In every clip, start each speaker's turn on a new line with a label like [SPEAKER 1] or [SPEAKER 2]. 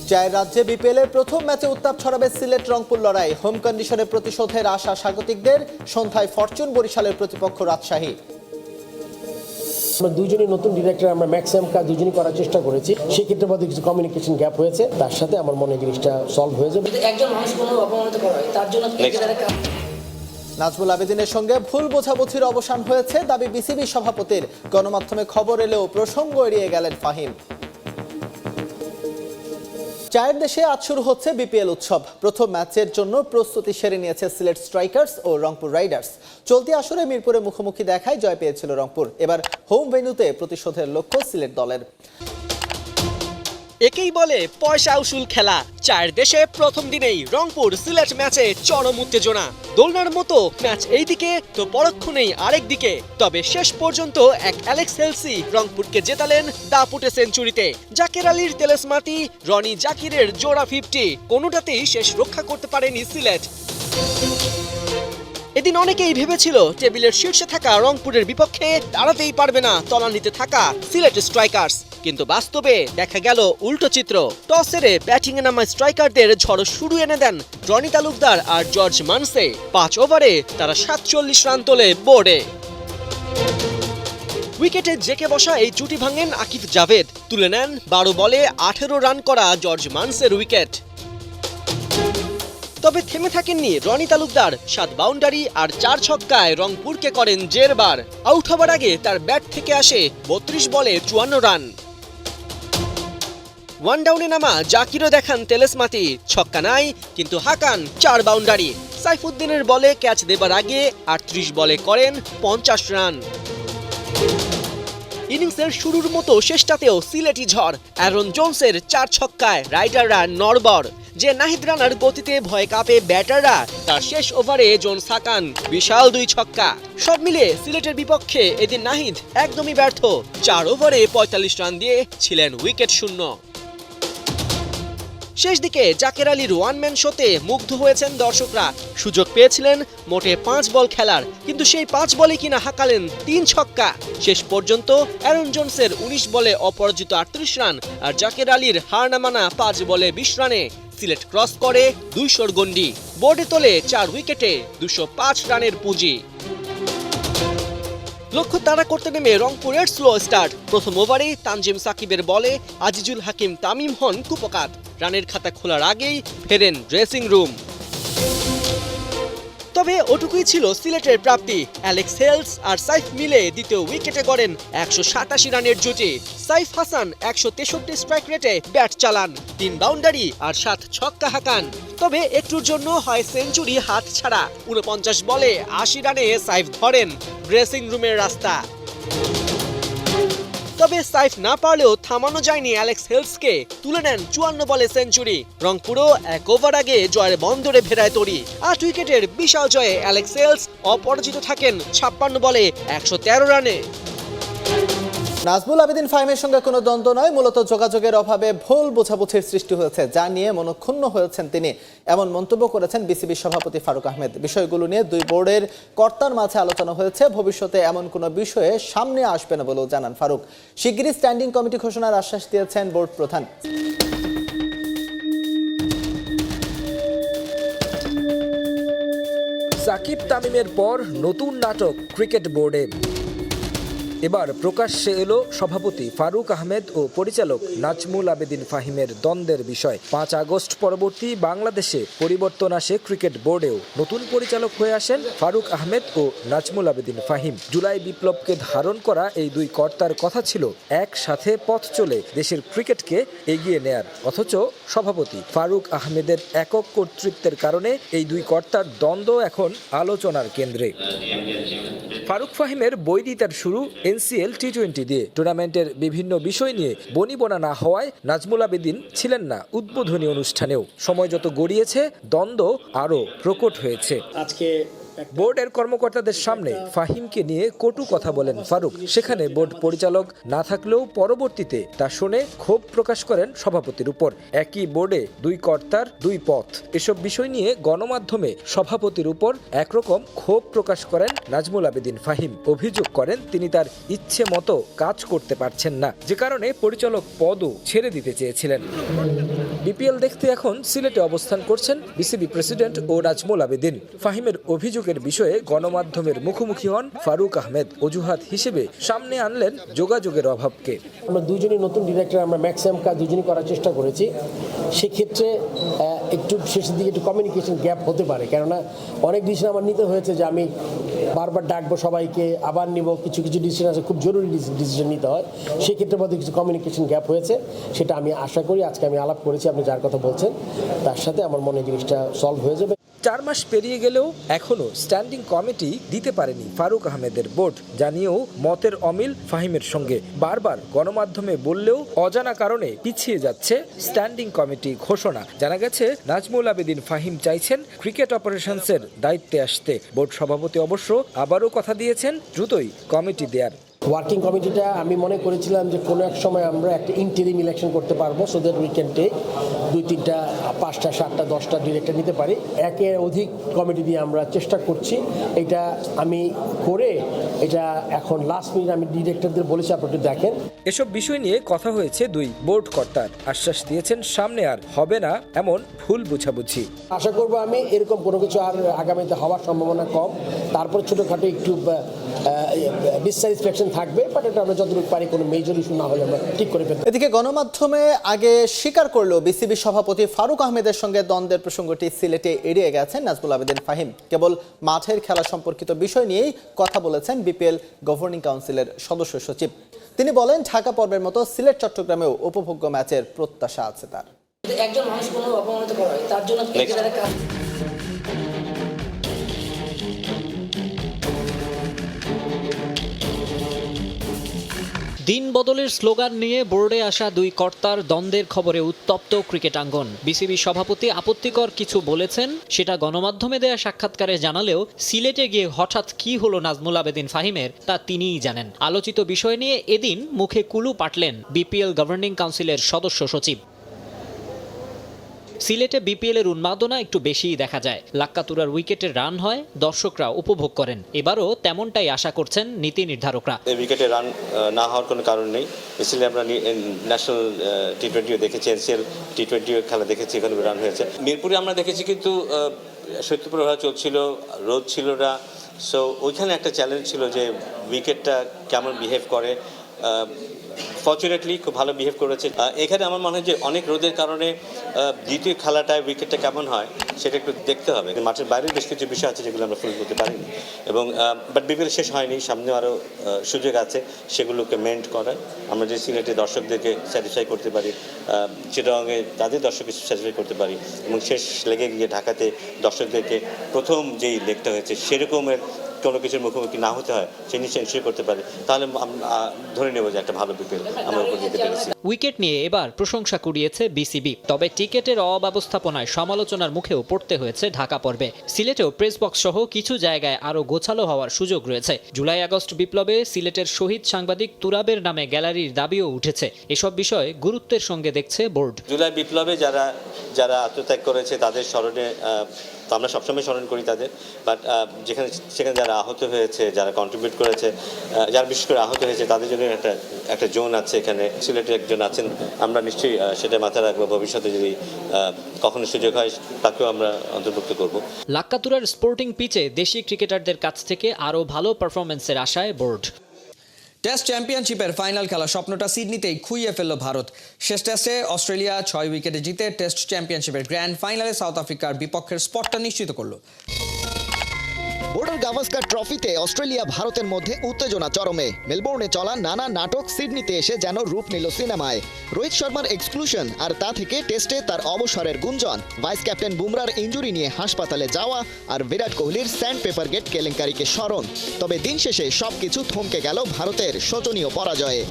[SPEAKER 1] চায়ের রাজ্যে বিপিএলের প্রথম ম্যাচে উত্তাপ ছড়াবে সিলেট রংপুর লড়াই। হোম কন্ডিশনে প্রতিশোধের আশা স্বাগতিকদের। সন্ধ্যায় ফরচুন বরিশালের প্রতিপক্ষ রাজশাহী।
[SPEAKER 2] আমরা দুজনই নতুন ডিরেক্টর, আমরা ম্যাক্সিমাম কাজ দুজনই করার চেষ্টা করেছি। সেক্ষেত্রে মধ্যে কিছু কমিউনিকেশন গ্যাপ হয়েছে, তার সাথে আমার মনে হয় জিনিসটা সলভ হয়ে যাবে।
[SPEAKER 3] একজন মানুষ কোনো অপমানিত করা হয় তার জন্য
[SPEAKER 1] নাজমুল আবেদিনের সঙ্গে ভুল বোঝাবুঝির অবসান হয়েছে দাবি বিসিবি সভাপতির। গণমাধ্যমে খবর এলেও প্রসঙ্গ এড়িয়ে গেলেন ফাহিম। চায়ের দেশে আজ শুরু হচ্ছে বিপিএল উৎসব। প্রথম ম্যাচের জন্য প্রস্তুতি সেরে নিয়েছে সিলেট স্ট্রাইকার্স ও রংপুর রাইডার্স। চলতি আসরে মিরপুরে মুখোমুখি দেখায় জয় পেয়েছিল রংপুর। এবার হোম ভেন্যুতে প্রতিশোধের লক্ষ্য সিলেট দলের।
[SPEAKER 4] একেই বলে পয়সা উসুল খেলা। চায়ের দেশে প্রথম দিনেই রংপুর সিলেট ম্যাচে চরম উত্তেজনা। দোলনার মতো ম্যাচ এইদিকে তো পরক্ষণেই আরেক দিকে। তবে শেষ পর্যন্ত এক অ্যালেক্স হেলসি রংপুরকে জেতালেন দাপুটে সেঞ্চুরিতে। জাকের আলীর তেলেসমাতি, রনি জাকিরের জোড়া 50, কোনোটাতেই শেষ রক্ষা করতে পারেনি সিলেট। এদিন অনেকেই ভেবেছিল টেবিলের শীর্ষে থাকা রংপুরের বিপক্ষে দাঁড়াতেই পারবে না তলানিতে থাকা সিলেট স্ট্রাইকার্স। কিন্তু বাস্তবে দেখা গেল উল্টো চিত্র। টস হেরে ব্যাটিংয়ে নামা স্ট্রাইকারদের ঝড় শুরু এনে দেন রনি তালুকদার আর জর্জ মানসে। 5 ওভারে তারা 47 রান তোলে বোর্ডে। উইকেটে জেকে বসা এই জুটি ভাঙেন আকিব জাভেদ। তুলে নেন 12 বলে 18 রান করা জর্জ মানসের উইকেট। তবে থেমে থাকেননি রনি তালুকদার। 7 বাউন্ডারি আর 4 ছক্কায় রংপুরকে করেন জেরবার। আউট হবার আগে তার ব্যাট থেকে আসে 32 বলে 54 রান। ওয়ান ডাউনে নামা জাকিরও দেখান তেলেসমাতি। ছক্কা নাই, কিন্তু হাকান 4 বাউন্ডারি। সাইফুদ্দিনের বলে ক্যাচ দেবার আগে 38 বলে করেন 50 রান। ইনিংসের শুরুর মতো শেষটাতেও সিলেটি ঝড়। অ্যারন জোনসের 4 ছক্কায় রাইডাররা নড়বড়। যে নাহিদ রানার গতিতে ভয় কাঁপে ব্যাটাররা, তার শেষ ওভারে জোনস হাকান বিশাল 2 ছক্কা। সব মিলে সিলেটের বিপক্ষে এদিন নাহিদ একদমই ব্যর্থ। 4 ওভারে 45 রান দিয়ে ছিলেন উইকেট শূন্য। শেষ দিকে জাকের আলীর ওয়ানম্যান শোতে মুগ্ধ হয়েছেন দর্শকরা। সুযোগ পেয়েছিলেন মোটে 5 বল খেলার, কিন্তু সেই 5 বলে কিনা হাঁকালেন 3 ছক্কা। শেষ পর্যন্ত অ্যারন জোনসের 19 বলে অপরাজিত 38 রান আর জাকের আলীর হার না মানা 5 বলে 20 রানে সিলেট ক্রস করে 200 গন্ডি। বোর্ডে তোলে 4 উইকেটে 205 রানের পুঁজি। লক্ষ্য তাড়া করতে নেমে রংপুরের স্লো স্টার্ট। প্রথম ওভারেই তানজিম সাকিবের বলে আজিজুল হাকিম তামিম হন কুপকাত। রানের খাতা খোলার আগেই ফেরেন ড্রেসিং রুম। তবে ওটুকুই ছিল সিলেটের প্রাপ্তি। অ্যালেক্স হেলস আর সাইফ মিলে দ্বিতীয় উইকেটে গড়েন 187 রানের জুটি। সাইফ হাসান 163 স্ট্রাইক রেটে ব্যাট চালান। 3 বাউন্ডারি আর 7 ছক্কা হাঁকান। তবে একটুর জন্য হয় সেঞ্চুরি হাত ছাড়া। 49 বলে 80 রানে সাইফ ধরেন ড্রেসিং রুমের রাস্তা। তবে সাইফ না পারলেও থামানো যায়নি অ্যালেক্স হেলসকে। তুলে নেন 54 বলে সেঞ্চুরি। রংপুরও 1 ওভার আগে জয়ের বন্দরে ভেড়ায় তরি। 8 উইকেটের বিশাল জয়ে অ্যালেক্স হেলস অপরাজিত থাকেন 56 বলে 113 রানে।
[SPEAKER 1] নাজমুল আবেদিন ফাহিমের সঙ্গে কোনো দ্বন্দ্ব নয়, মূলত যোগাযোগের অভাবে ভুল বোঝাবুঝির সৃষ্টি হয়েছে, যা নিয়ে মনক্ষুণ্ণ হয়েছেন তিনি। এমন মন্তব্য করেছেন বিসিবি সভাপতি ফারুক আহমেদ। বিষয়গুলো নিয়ে 2 বোর্ডের কর্তার মাঝে আলোচনা হয়েছে। ভবিষ্যতে এমন কোনো বিষয়ে সামনে আসবে না বলেও জানান ফারুক। শিগগিরই স্ট্যান্ডিং কমিটি ঘোষণার আশ্বাস দিয়েছেন বোর্ড প্রধান।
[SPEAKER 5] সাকিব তামিমের পর নতুন নাটক ক্রিকেট বোর্ডে। এবার প্রকাশ্যে এলো সভাপতি ফারুক আহমেদ ও পরিচালক নাজমুল আবেদিন ফাহিমের দ্বন্দ্বের বিষয়। 5 আগস্ট পরবর্তী বাংলাদেশে পরিবর্তন আসে ক্রিকেট বোর্ডেও। নতুন পরিচালক হয়ে আসেন ফারুক আহমেদ ও নাজমুল আবেদিন ফাহিম। জুলাই বিপ্লবকে ধারণ করা এই 2 কর্তার কথা ছিল একসাথে পথ চলে দেশের ক্রিকেটকে এগিয়ে নেয়ার। অথচ সভাপতি ফারুক আহমেদের একক কর্তৃত্বের কারণে এই 2 কর্তার দ্বন্দ্ব এখন আলোচনার কেন্দ্রে। ফারুক ফাহিমের বৈরিতার শুরু এনসিএল টি20 দিয়ে। টুর্নামেন্টের বিভিন্ন বিষয় নিয়ে বনিবনা না হওয়ায় নাজমুল আবেদিন ছিলেন না উদ্বোধনী অনুষ্ঠানেও। সময় যত গড়িয়েছে দ্বন্দ্ব আরও প্রকট হয়েছে।
[SPEAKER 6] আজকে
[SPEAKER 5] বোর্ডের কর্মকর্তাদের সামনে ফাহিমকে নিয়ে কটু কথা বলেন ফারুক। সেখানে বোর্ড পরিচালক না থাকলেও পরবর্তীতে তা শুনে ক্ষোভ প্রকাশ করেন সভাপতির উপর। একই বোর্ডে দুই কর্তার দুই পথ, এসব বিষয় নিয়ে গণমাধ্যমে সভাপতির উপর একরকম ক্ষোভ প্রকাশ করেন নাজমুল আবেদিন ফাহিম। অভিযোগ করেন তিনি তার ইচ্ছে মতো কাজ করতে পারছেন না, যে কারণে পরিচালক পদও ছেড়ে দিতে চেয়েছিলেন। বিপিএল দেখতে এখন সিলেটে অবস্থান করছেন বিসিবি প্রেসিডেন্ট ও নাজমুল আবেদিন। ফাহিমের অভিযোগের বিষয়ে গণমাধ্যমের মুখোমুখি হন ফারুক আহমেদ। অজুহাত হিসেবে সামনে আনলেন যোগাযোগের অভাবকে।
[SPEAKER 2] আমরা দুজনই নতুন ডিরেক্টর, আমরা ম্যাক্সিমাম কাজ দুজনই করার চেষ্টা করেছি। সেক্ষেত্রে একটু শেষের দিকে একটু কমিউনিকেশন গ্যাপ হতে পারে, কেননা অনেক ডিসিশন আমার নিতে হয়েছে যে আমি বারবার ডাকবো সবাইকে, আবার নিব, কিছু কিছু ডিসিশন আছে খুব জরুরি ডিসিশন নিতে হয়, সেক্ষেত্রে মধ্যে কিছু কমিউনিকেশন গ্যাপ হয়েছে। সেটা আমি আশা করি আজকে আমি আলাপ করেছি আপনি যার কথা বলছেন তার সাথে, আমার মনে জিনিসটা সলভ হয়ে যাবে।
[SPEAKER 5] 4 মাস পেরিয়ে গেলেও এখনো স্ট্যান্ডিং কমিটি দিতে পারেনি ফারুক আহমেদের বোর্ড, জানিয়েও মতের অমিল ফাহিমের সঙ্গে। বারবার গণমাধ্যমে বললেও অজানা কারণে পিছিয়ে যাচ্ছে স্ট্যান্ডিং কমিটি ঘোষণা। জানা গেছে নাজমুল আবেদিন ফাহিম চাইছেন ক্রিকেট অপারেশনসের দায়িত্বে আসতে। বোর্ড সভাপতি অবশ্য আবারও কথা দিয়েছেন দ্রুতই কমিটি দেয়ার।
[SPEAKER 2] ওয়ার্কিং কমিটিটা আমি মনে করেছিলাম যে কোনো এক সময় আমরা একটা ইন্টারিম ইলেকশন করতে পারবো, so that we can take 2, 3, 5, 7, 10টা ডিরেক্টর নিতে পারি। একের অধিক কমিটি দিয়ে আমরা চেষ্টা করছি। এটা আমি করে এটা এখন লাস্ট মিনিট আমি ডিরেক্টরদের বলেছি আপনি একটু দেখেন।
[SPEAKER 5] এসব বিষয় নিয়ে কথা হয়েছে দুই বোর্ড কর্তার। আশ্বাস দিয়েছেন সামনে আর হবে না এমন ভুল বোঝাবুঝি।
[SPEAKER 2] আশা করবো আমি এরকম কোনো কিছু আর আগামীতে হওয়ার সম্ভাবনা কম। তারপর ছোটোখাটো একটু ডিসস্যাটিসফ্যাকশন থাকবে, বাট এটা আমরা যতটুকু পারি কোনো মেজর ইস্যু না হলে আমরা ঠিক করে ফেলতে।
[SPEAKER 1] এদিকে গণমাধ্যমে আগে স্বীকার করলো বিসিবি সভাপতি ফারুক আহমেদের সঙ্গে দ্বন্দ্বের প্রসঙ্গটি সিলেটে এড়িয়ে গেছেন নাজমুল আবেদিন ফাহিম। কেবল মাঠের খেলা সম্পর্কিত বিষয় নিয়েই কথা বলেছেন বিপিএল গভর্নিং কাউন্সিলের সদস্য সচিব। তিনি বলেন ঢাকা পর্বের মতো সিলেট চট্টগ্রামেও উপভোগ্য ম্যাচের প্রত্যাশা আছে তার।
[SPEAKER 3] একজন মানুষ কোনো অপমানিত করা হয় তার জন্য
[SPEAKER 6] দিন বদলের স্লোগান নিয়ে বোর্ডে আসা দুই কর্তার দ্বন্দ্বের খবরে উত্তপ্ত ক্রিকেট আঙ্গন। বিসিবি সভাপতি আপত্তিকর কিছু বলেছেন, সেটা গণমাধ্যমে দেয়া সাক্ষাৎকারে জানালেও সিলেটে গিয়ে হঠাৎ কি হলো নাজমুল আবেদিন ফাহিমের তা তিনিই জানেন। আলোচিত বিষয় নিয়ে এদিন মুখে কুলু পাটলেন বিপিএল গভর্নিং কাউন্সিলের সদস্য সচিব। সিলেটে বিপিএল এর উন্মাদনা একটু বেশিই দেখা যায়। লাক্কাতুরার উইকেটে রান হয়, দর্শকরা উপভোগ করেন। এবারও তেমনটাই আশা করছেন নীতি নির্ধারকরা।
[SPEAKER 7] উইকেটে রান না হওয়ার কোনো কারণ নেই। বেসিক্যালি আমরা ন্যাশনাল টি20ও দেখেছি, এনসিএল টি20 খেলা দেখেছি, এখানে রান হয়েছে। মিরপুরে আমরা দেখেছি কিন্তু শৈত্যপ্রবাহ চলছিল, রোদ ছিল না, সো ওইখানে একটা চ্যালেঞ্জ ছিল যে উইকেটটা কেমন বিহেভ করে। ফর্চুনেটলি খুব ভালো বিহেভ করেছে। এখানে আমার মনে হয় যে অনেক রোদের কারণে দ্বিতীয় খেলাটায় উইকেটটা কেমন হয় সেটা একটু দেখতে হবে। মাঠের বাইরে বেশ কিছু বিষয় আছে যেগুলো আমরা ফুল করতে পারিনি, এবং বাট বিপিএল শেষ হয়নি, সামনে আরও সুযোগ আছে সেগুলোকে মেন্ট করার। আমরা যে সিলেটে দর্শকদেরকে স্যাটিসফাই করতে পারি, চিটাগাংয়ে তাদের দর্শককে স্যাটিসফাই করতে পারি, এবং শেষ লেগে গিয়ে ঢাকাতে দর্শকদেরকে প্রথম যেই লেগটা হয়েছে সেরকমের কোনো কিছুর মুখোমুখি না হতে হয় সেই নিশ্চয় এনশিওর করতে পারি, তাহলে ধরে নেব যে একটা ভালো বিপিএল আমরা উপর দিতে পেরেছি।
[SPEAKER 6] উইকেট নিয়ে এবার প্রশংসা কুড়িয়েছে বিসিবি, তবে টিকেটের অব্যবস্থাপনায় সমালোচনার মুখেও পড়তে হয়েছে ঢাকা পর্বে। সিলেটেও প্রেস বক্স সহ কিছু জায়গায় আরও গোছালো হওয়ার সুযোগ রয়েছে। জুলাই আগস্ট বিপ্লবে সিলেটের শহীদ সাংবাদিক তুরাবের নামে গ্যালারির দাবিও উঠেছে। এসব বিষয়ে গুরুত্বের সঙ্গে দেখছে বোর্ড।
[SPEAKER 7] জুলাই বিপ্লবে যারা আত্মত্যাগ করেছে তাদের স্মরণে তো আমরা সবসময় স্মরণ করি তাদের, বাট সেখানে যারা আহত হয়েছে, যারা কন্ট্রিবিউট করেছে, যারা বিশেষ করে আহত হয়েছে তাদের জন্য একটা জোন আছে এখানে। সিলেটে একজন আছেন, আমরা নিশ্চয়ই সেটা মাথায় রাখবো। ভবিষ্যতে যদি কখনো সুযোগ হয় তাকেও আমরা অন্তর্ভুক্ত করব।
[SPEAKER 6] লাক্কাতুরার স্পোর্টিং পিচে দেশি ক্রিকেটারদের কাছ থেকে আরও ভালো পারফরমেন্সের আশায় বোর্ড।
[SPEAKER 8] টেস্ট চ্যাম্পিয়নশিপের ফাইনাল খেলা স্বপ্নটা সিডনিতেই খুইয়ে ফেলল ভারত। শেষ টেস্টে অস্ট্রেলিয়া 6 উইকেটে জিতে টেস্ট চ্যাম্পিয়নশিপের গ্র্যান্ড ফাইনালে সাউথ আফ্রিকার বিপক্ষের স্পটটা নিশ্চিত করল।
[SPEAKER 9] বর্ডার গাভাস্কার ট্রফিতে অস্ট্রেলিয়া ভারতের মধ্যে উত্তেজনা চরমে। মেলবোর্নে চলা নানা নাটক সিডনিতে এসে যেন রূপ নিল সিনেমায়। রোহিত শর্মার এক্সক্লুশন আর তা থেকে টেস্টে তার অবসরের গুঞ্জন, ভাইস ক্যাপ্টেন বুমরার ইনজুরি নিয়ে হাসপাতালে যাওয়া, আর বিরাট কোহলির স্যান্ড পেপার গেট কেলেঙ্কারিকে স্মরণ। তবে দিন শেষে সবকিছু থমকে গেল ভারতের শোচনীয় পরাজয়ে।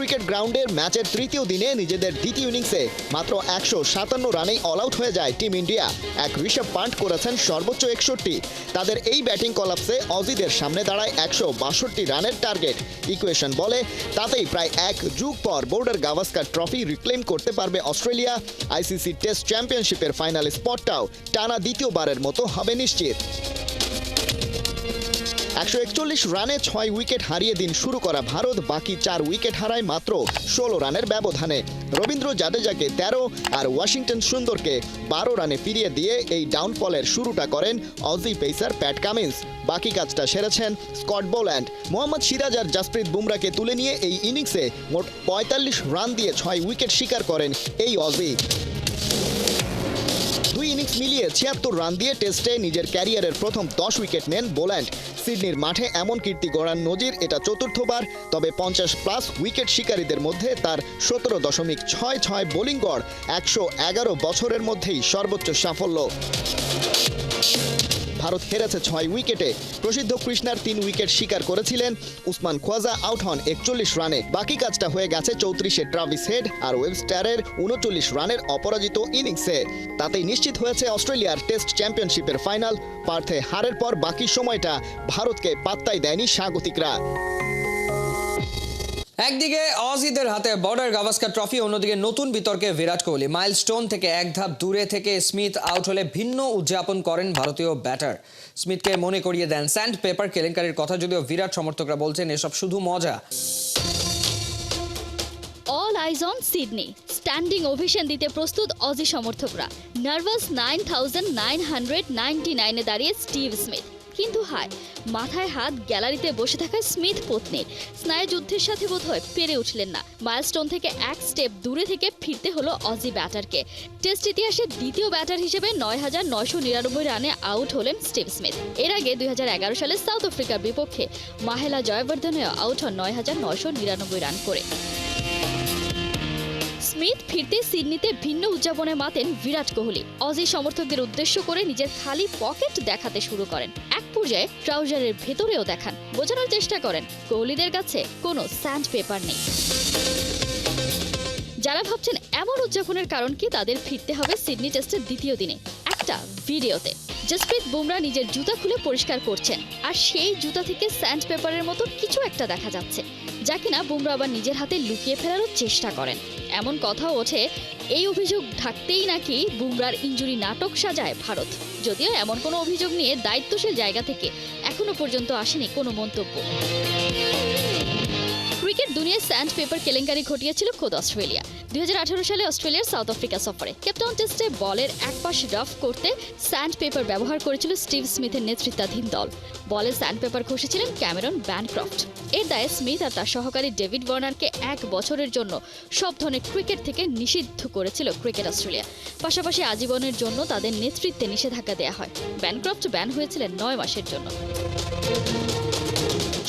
[SPEAKER 9] ক্রিকেট গ্রাউন্ডের ম্যাচের তৃতীয় দিনে নিজেদের দ্বিতীয় ইনিংসে মাত্র 157 রানেই অল আউট হয়ে যায় টিম ইন্ডিয়া। এক ঋষভ পান্ট করেছেন সর্বোচ্চ 61। তাদের এই ব্যাটিং কলাপসে অজিদের সামনে দাঁড়ায় 162 রানের টার্গেট। ইকুয়েশন বলে তাতেই প্রায় এক যুগ পর বর্ডার গাভাস্কার ট্রফি রিক্লেম করতে পারবে অস্ট্রেলিয়া। আইসিসি টেস্ট চ্যাম্পিয়নশিপের ফাইনাল স্পটটাও টানা দ্বিতীয়বারের মতো হবে নিশ্চিত। 141 রানে 6 উইকেট হারিয়ে দিন শুরু করা ভারত বাকি 4 উইকেট হারায় মাত্র 16 রানের ব্যবধানে। রবীন্দ্র জাদেজাকে 13 আর ওয়াশিংটন সুন্দরকে 12 রানে ফিরিয়ে দিয়ে এই ডাউনফলের শুরুটা করেন অজি পেসার প্যাট কামিন্স। বাকি কাজটা সেরেছেন স্কট বোল্যান্ড। মোহাম্মদ সিরাজ আর জাসপ্রীত বুমরাকে তুলে নিয়ে এই ইনিংসে মোট 45 রান দিয়ে 6 উইকেট শিকার করেন এই অজি। 2 ইনিংস মিলিয়ে 76 রান দিয়ে টেস্টে নিজের ক্যারিয়ারের প্রথম 10 উইকেট নেন বোল্যান্ড। সিডনির মাঠে এমন কীর্তি গড়ার নজির এটা চতুর্থবার। তবে 50+ উইকেট শিকারীদের মধ্যে তার 17.66 বোলিং গড় 111 বছরের মধ্যেই সর্বোচ্চ সাফল্য। ভারত হেরেছে 6 উইকেটে। প্রসিদ্ধ কৃষ্ণার 3 উইকেট শিকার করেছিলেন উসমান খোয়াজা, আউট হন 41 রানে। বাকি কাজটা হয়ে গেছে 34-এ ট্রাভিস হেড আর ওয়েবস্টারের 39 রানের অপরাজিত ইনিংসে। তাতেই নিশ্চিত হয়েছে অস্ট্রেলিয়ার টেস্ট চ্যাম্পিয়নশিপের ফাইনাল। পার্থে হারের পর বাকি সময়টা ভারতকে পাত্তাই দেয়নি স্বাগতিকরা।
[SPEAKER 8] একদিকে অজিদের হাতে বর্ডার গাভাস্কার ট্রফি, অন্যদিকে নতুন বিতর্কে বিরাট কোহলি। মাইলস্টোন থেকে এক ধাপ দূরে থেকে স্মিথ আউট হলে ভিন্ন উদযাপন করেন ভারতীয় ব্যাটার। স্মিথকে মনে করিয়ে দেন স্যান্ড পেপার কেলেঙ্কারির কথা, যদিও বিরাট সমর্থকরা বলছেন এসব শুধু মজা।
[SPEAKER 10] All eyes on Sydney. Standing ovation দিতে প্রস্তুত অজি সমর্থকরা। নার্ভাস 9999-এ দাঁড়িয়ে স্টিভ স্মিথ। কিন্তু হায়, মাথায় হাত গ্যালারিতে বসে থাকা স্মিথ পত্নীর স্নায়ুযুদ্ধের সাথে বোধহয় পেরে উঠলেন না। মাইলস্টোন থেকে এক স্টেপ দূরে থেকে ফিরতে হলো অজি ব্যাটারকে। টেস্ট ইতিহাসে দ্বিতীয় ব্যাটার হিসেবে 9999 রানে আউট হলেন স্টিভ স্মিথ। এর আগে 2011 সালে সাউথ আফ্রিকার বিপক্ষে মাহেলা জয়বর্ধনেও আউট হন 9999 রান করে। স্মিথ ফিরতে সিডনিতে ভিন্ন উদযাপনে মাতেন বিরাট কোহলি। অজি সমর্থকদের উদ্দেশ্য করে নিজের খালি পকেট দেখাতে শুরু করেন। এক পর্যায়ে ট্রাউজারের ভেতরেও দেখান, বোঝানোর চেষ্টা করেন কোহলিদের কাছে কোনো স্যান্ড পেপার নেই। যারা ভাবছেন এমন উদযাপনের কারণ কি, তাদের ফিরতে হবে সিডনি টেস্টের দ্বিতীয় দিনে একটা ভিডিওতে। জাসপ্রীত বুমরা নিজের জুতা খুলে পরিষ্কার করছেন, আর সেই জুতা থেকে স্যান্ড পেপারের মতো কিছু একটা দেখা যাচ্ছে, যা কিনা বুমরা আবার নিজের হাতে লুকিয়ে ফেলারও চেষ্টা করেন। এমন কথাও ওঠে এই অভিযোগ ঢাকতেই নাকি বুমরার ইনজুরি নাটক সাজায় ভারত। যদিও এমন কোনো অভিযোগ নিয়ে দায়িত্বশীল জায়গা থেকে এখনো পর্যন্ত আসেনি কোনো মন্তব্য। ক্রিকেট দুনিয়ায় স্যান্ড পেপার কেলেঙ্কারি ঘটিয়েছিল খোদ অস্ট্রেলিয়া। 2018 সালে অস্ট্রেলিয়ার সাউথ আফ্রিকা সফরে কেপটাউন টেস্টে বলের একপাশ রাফ করতে স্যান্ড পেপার ব্যবহার করেছিল স্টিভ স্মিথের নেতৃত্বাধীন দল। বলে স্যান্ড পেপার ঘষেছিলেন ক্যামেরন ব্যানক্রফট। এর দায়ে স্মিথ আর তার সহকারী ডেভিড ওয়ার্নারকে 1 বছরের জন্য সব ধরনের ক্রিকেট থেকে নিষিদ্ধ করেছিল ক্রিকেট অস্ট্রেলিয়া। পাশাপাশি আজীবনের জন্য তাদের নেতৃত্বে নিষেধাজ্ঞা দেওয়া হয়। ব্যানক্রফট ব্যান হয়েছিলেন 9 মাসের জন্য।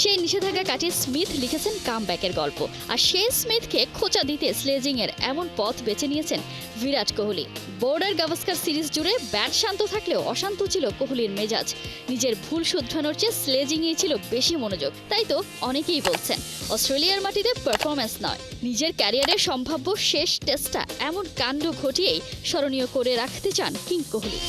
[SPEAKER 10] সেই নিষেধাজ্ঞা কাটিয়ে স্মিথ লিখেছেন কামব্যাকের গল্প। আর সেই স্মিথকে খোঁচা দিতে স্লেজিংয়ের এমন পথ বেছে নিয়েছেন বিরাট কোহলি। বর্ডার গাভাস্কার সিরিজ জুড়ে ব্যাট শান্ত থাকলেও অশান্ত ছিল কোহলির মেজাজ। নিজের ভুল শুধরানোর চেয়ে স্লেজিংয়েই ছিল বেশি মনোযোগ। তাই তো অনেকেই বলছেন অস্ট্রেলিয়ার মাটিতে পারফরম্যান্স নয়, নিজের ক্যারিয়ারের সম্ভাব্য শেষ টেস্টটা এমন কাণ্ড ঘটিয়েই স্মরণীয় করে রাখতে চান কিং কোহলি।